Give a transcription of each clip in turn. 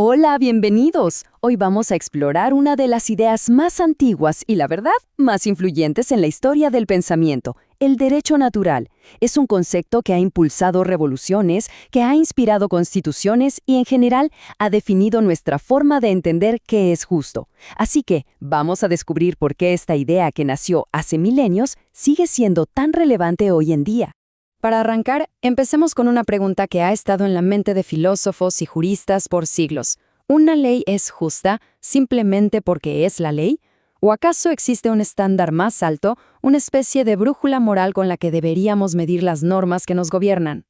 Hola, bienvenidos. Hoy vamos a explorar una de las ideas más antiguas y, la verdad, más influyentes en la historia del pensamiento, el derecho natural. Es un concepto que ha impulsado revoluciones, que ha inspirado constituciones y, en general, ha definido nuestra forma de entender qué es justo. Así que, vamos a descubrir por qué esta idea que nació hace milenios sigue siendo tan relevante hoy en día. Para arrancar, empecemos con una pregunta que ha estado en la mente de filósofos y juristas por siglos. ¿Una ley es justa simplemente porque es la ley? ¿O acaso existe un estándar más alto, una especie de brújula moral con la que deberíamos medir las normas que nos gobiernan?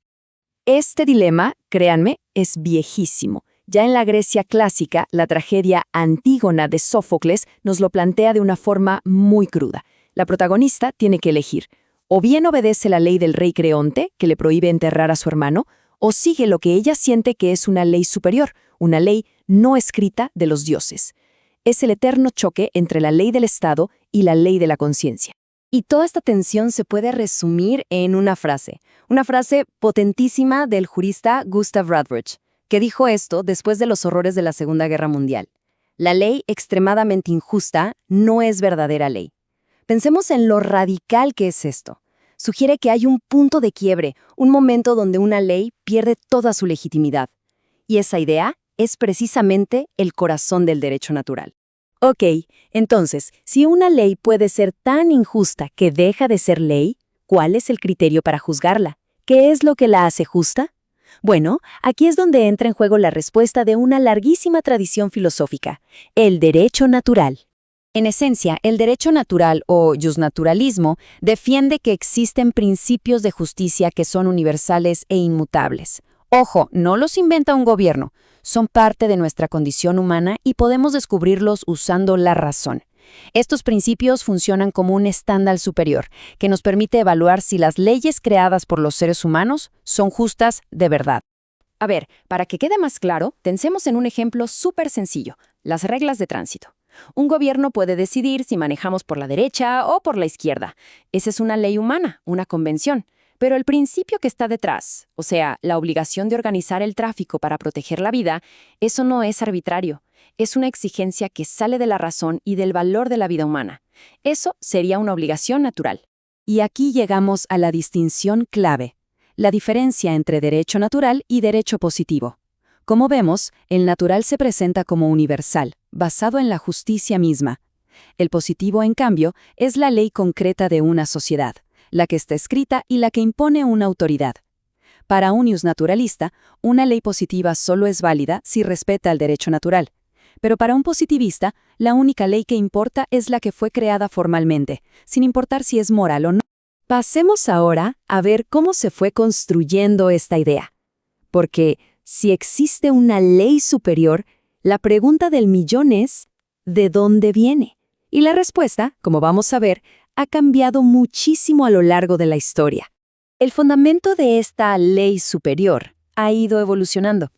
Este dilema, créanme, es viejísimo. Ya en la Grecia clásica, la tragedia Antígona de Sófocles nos lo plantea de una forma muy cruda. La protagonista tiene que elegir. O bien obedece la ley del rey Creonte, que le prohíbe enterrar a su hermano, o sigue lo que ella siente que es una ley superior, una ley no escrita de los dioses. Es el eterno choque entre la ley del Estado y la ley de la conciencia. Y toda esta tensión se puede resumir en una frase potentísima del jurista Gustav Radbruch, que dijo esto después de los horrores de la Segunda Guerra Mundial. La ley extremadamente injusta no es verdadera ley. Pensemos en lo radical que es esto. Sugiere que hay un punto de quiebre, un momento donde una ley pierde toda su legitimidad. Y esa idea es precisamente el corazón del derecho natural. Ok, entonces, si una ley puede ser tan injusta que deja de ser ley, ¿cuál es el criterio para juzgarla? ¿Qué es lo que la hace justa? Bueno, aquí es donde entra en juego la respuesta de una larguísima tradición filosófica, el derecho natural. En esencia, el derecho natural o justnaturalismo defiende que existen principios de justicia que son universales e inmutables. Ojo, no los inventa un gobierno, son parte de nuestra condición humana y podemos descubrirlos usando la razón. Estos principios funcionan como un estándar superior que nos permite evaluar si las leyes creadas por los seres humanos son justas de verdad. A ver, para que quede más claro, pensemos en un ejemplo súper sencillo, las reglas de tránsito. Un gobierno puede decidir si manejamos por la derecha o por la izquierda. Esa es una ley humana, una convención. Pero el principio que está detrás, o sea, la obligación de organizar el tráfico para proteger la vida, eso no es arbitrario. Es una exigencia que sale de la razón y del valor de la vida humana. Eso sería una obligación natural. Y aquí llegamos a la distinción clave, la diferencia entre derecho natural y derecho positivo. Como vemos, el natural se presenta como universal, basado en la justicia misma. El positivo, en cambio, es la ley concreta de una sociedad, la que está escrita y la que impone una autoridad. Para un justnaturalista, una ley positiva solo es válida si respeta el derecho natural. Pero para un positivista, la única ley que importa es la que fue creada formalmente, sin importar si es moral o no. Pasemos ahora a ver cómo se fue construyendo esta idea. Porque si existe una ley superior, la pregunta del millón es, ¿de dónde viene? Y la respuesta, como vamos a ver, ha cambiado muchísimo a lo largo de la historia. El fundamento de esta ley superior ha ido evolucionando.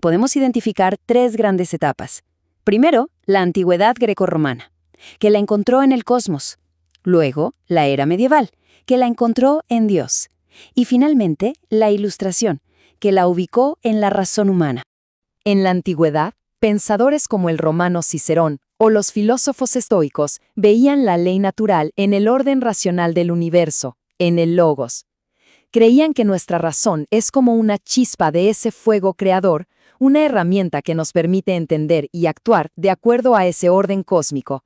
Podemos identificar tres grandes etapas. Primero, la antigüedad grecorromana, que la encontró en el cosmos. Luego, la era medieval, que la encontró en Dios. Y finalmente, la Ilustración, que la ubicó en la razón humana. En la antigüedad, pensadores como el romano Cicerón o los filósofos estoicos veían la ley natural en el orden racional del universo, en el logos. Creían que nuestra razón es como una chispa de ese fuego creador, una herramienta que nos permite entender y actuar de acuerdo a ese orden cósmico.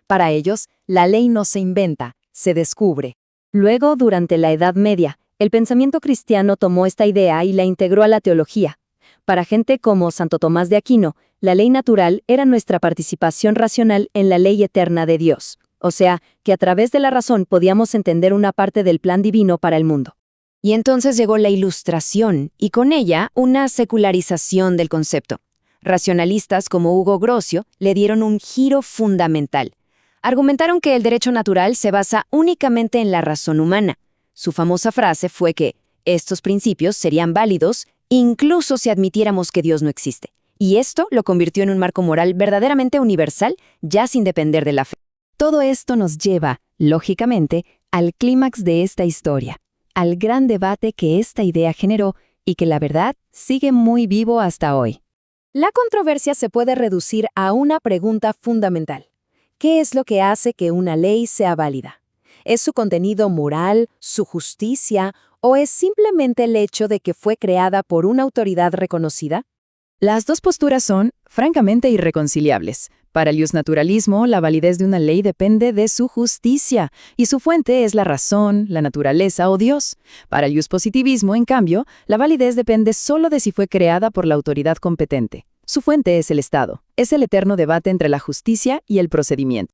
Para ellos, la ley no se inventa, se descubre. Luego, durante la Edad Media, el pensamiento cristiano tomó esta idea y la integró a la teología. Para gente como Santo Tomás de Aquino, la ley natural era nuestra participación racional en la ley eterna de Dios, o sea, que a través de la razón podíamos entender una parte del plan divino para el mundo. Y entonces llegó la Ilustración, y con ella una secularización del concepto. Racionalistas como Hugo Grocio le dieron un giro fundamental. Argumentaron que el derecho natural se basa únicamente en la razón humana. Su famosa frase fue que estos principios serían válidos incluso si admitiéramos que Dios no existe. Y esto lo convirtió en un marco moral verdaderamente universal, ya sin depender de la fe. Todo esto nos lleva, lógicamente, al clímax de esta historia, al gran debate que esta idea generó y que la verdad sigue muy vivo hasta hoy. La controversia se puede reducir a una pregunta fundamental. ¿Qué es lo que hace que una ley sea válida? ¿Es su contenido moral, su justicia, o es simplemente el hecho de que fue creada por una autoridad reconocida? Las dos posturas son, francamente, irreconciliables. Para el justnaturalismo, la validez de una ley depende de su justicia, y su fuente es la razón, la naturaleza o Dios. Para el positivismo, en cambio, la validez depende solo de si fue creada por la autoridad competente. Su fuente es el Estado. Es el eterno debate entre la justicia y el procedimiento.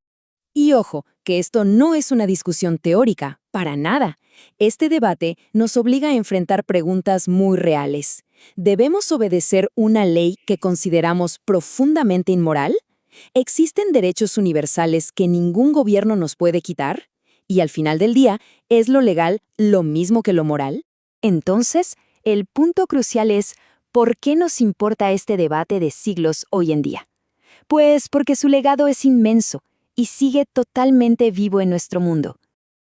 Y ojo, que esto no es una discusión teórica, para nada. Este debate nos obliga a enfrentar preguntas muy reales. ¿Debemos obedecer una ley que consideramos profundamente inmoral? ¿Existen derechos universales que ningún gobierno nos puede quitar? Y al final del día, ¿es lo legal lo mismo que lo moral? Entonces, el punto crucial es, ¿por qué nos importa este debate de siglos hoy en día? Pues porque su legado es inmenso y sigue totalmente vivo en nuestro mundo.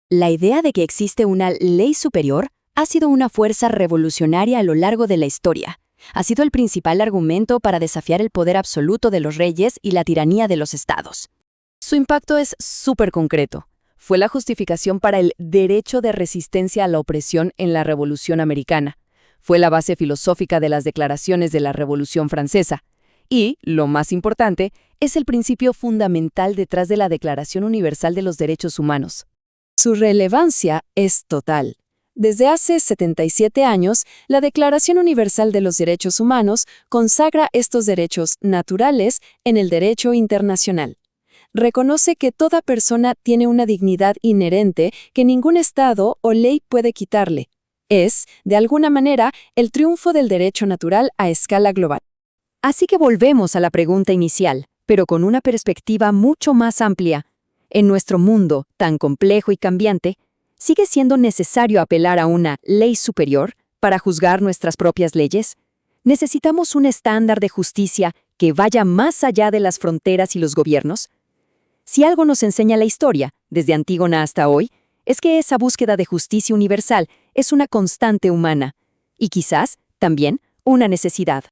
La idea de que existe una ley superior ha sido una fuerza revolucionaria a lo largo de la historia. Ha sido el principal argumento para desafiar el poder absoluto de los reyes y la tiranía de los estados. Su impacto es súper concreto. Fue la justificación para el derecho de resistencia a la opresión en la Revolución Americana. Fue la base filosófica de las declaraciones de la Revolución Francesa. Y, lo más importante, es el principio fundamental detrás de la Declaración Universal de los Derechos Humanos. Su relevancia es total. Desde hace 77 años, la Declaración Universal de los Derechos Humanos consagra estos derechos naturales en el derecho internacional. Reconoce que toda persona tiene una dignidad inherente que ningún Estado o ley puede quitarle. Es, de alguna manera, el triunfo del derecho natural a escala global. Así que volvemos a la pregunta inicial, pero con una perspectiva mucho más amplia. En nuestro mundo, tan complejo y cambiante, ¿sigue siendo necesario apelar a una ley superior para juzgar nuestras propias leyes? ¿Necesitamos un estándar de justicia que vaya más allá de las fronteras y los gobiernos? Si algo nos enseña la historia, desde Antígona hasta hoy, es que esa búsqueda de justicia universal es una constante humana, y quizás, también, una necesidad.